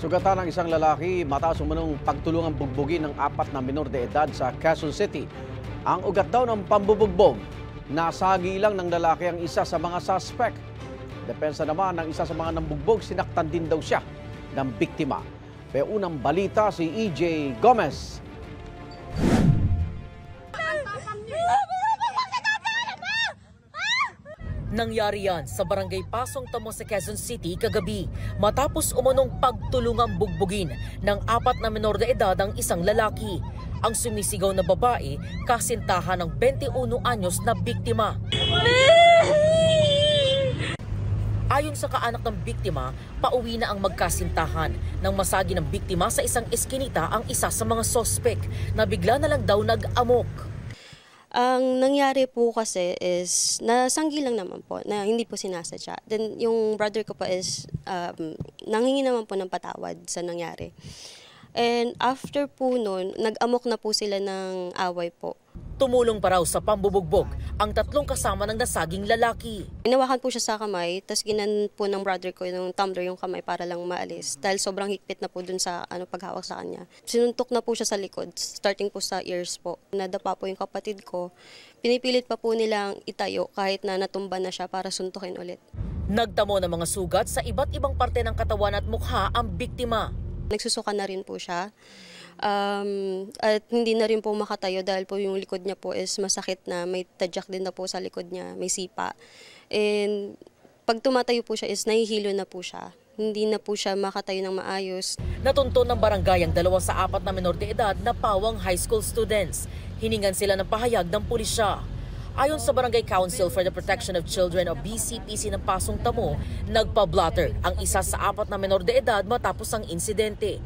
Sugatan ng isang lalaki mataas umanong pagtulungang bugbugin ng 4 na minor de edad sa Quezon City. Ang ugat daw ng pambubugbog, nasagi lang ng lalaki ang isa sa mga suspect. Depensa naman ng isa sa mga nambugbog, sinaktan din daw siya ng biktima. May unang balita si EJ Gomez. Nangyari yan sa Barangay Pasong Tamo sa Quezon City kagabi matapos umanong pagtulungang bugbugin ng 4 na menor de edad ang isang lalaki. Ang sumisigaw na babae, kasintahan ng 21 anyos na biktima. Ayon sa kaanak ng biktima, pauwi na ang magkasintahan nang masagi ng biktima sa isang eskinita ang isa sa mga sospek na bigla na lang daw nag-amok. Ang nangyari po kasi is, nasanggi lang naman po, na hindi po sinasadya. Then yung brother ko po is, nanghingi naman po ng patawad sa nangyari. And after po nun, nag-amok na po sila ng away po. Tumulong pa raw sa pambubugbog ang 3 kasama ng nasaging lalaki. Inawakan po siya sa kamay, tapos ginan po ng brother ko yung tumbler yung kamay para lang maalis. Dahil sobrang higpit na po dun sa paghawak sa kanya. Sinuntok na po siya sa likod, starting po sa ears po. Nadapa po yung kapatid ko. Pinipilit pa po nilang itayo kahit na natumba na siya para suntukin ulit. Nagtamo ng mga sugat sa iba't ibang parte ng katawan at mukha ang biktima. Nagsusuka na rin po siya. At hindi na rin po makatayo dahil po yung likod niya po is masakit na, may tadyak din na po sa likod niya, may sipa. And pag tumatayo po siya is nahihilo na po siya. Hindi na po siya makatayo ng maayos. Natunton ng barangay ang 2 sa 4 na menor de edad na pawang high school students. Hiningan sila ng pahayag ng pulisya. Ayon sa Barangay Council for the Protection of Children o BCPC ng Pasong Tamo, nagpa-blotter ang isa sa 4 na menor de edad matapos ang insidente.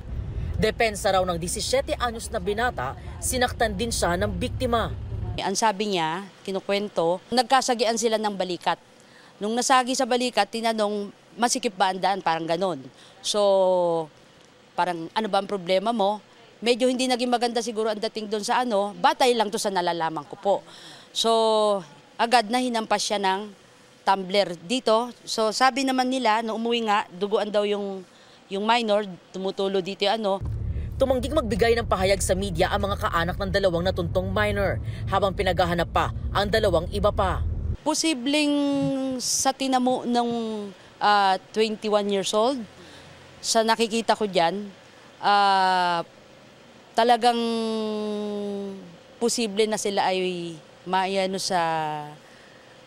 Depensa raw ng 17 anyos na binata, sinaktan din siya ng biktima. Ang sabi niya, kinukwento, nagkasagian sila ng balikat. Nung nasagi sa balikat, tinanong, masikip ba ang daan? Parang ganon. So, parang ano ba ang problema mo? Medyo hindi naging maganda siguro ang dating doon sa batay lang to sa nalalaman ko po. So, agad na hinampas siya ng tumbler dito. So, sabi naman nila, nung umuwi nga, duguan daw yung minor, tumutulo dito Tumangging magbigay ng pahayag sa media ang mga kaanak ng 2 natuntong minor, habang pinaghahanap pa ang 2 iba pa. Posibleng sa tinamo ng 21 years old, sa nakikita ko dyan, talagang posible na sila ay maayano sa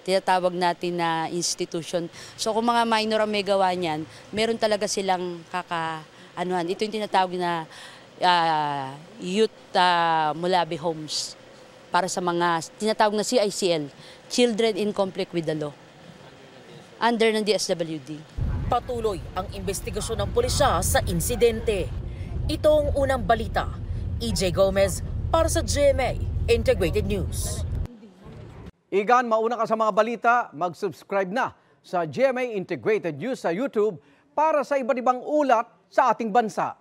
tinatawag natin na institution. So kung mga minor ang may gawa niyan, meron talaga silang kakaanuhan. Ito yung tinatawag na youth mulabi homes para sa mga tinatawag na CICL, Children in Conflict with the Law, under ng DSWD. Patuloy ang investigasyon ng pulisya sa insidente. Ito ang unang balita. EJ Gomez para sa GMA Integrated News. Igan, mauna ka sa mga balita, mag-subscribe na sa GMA Integrated News sa YouTube para sa iba't ibang ulat sa ating bansa.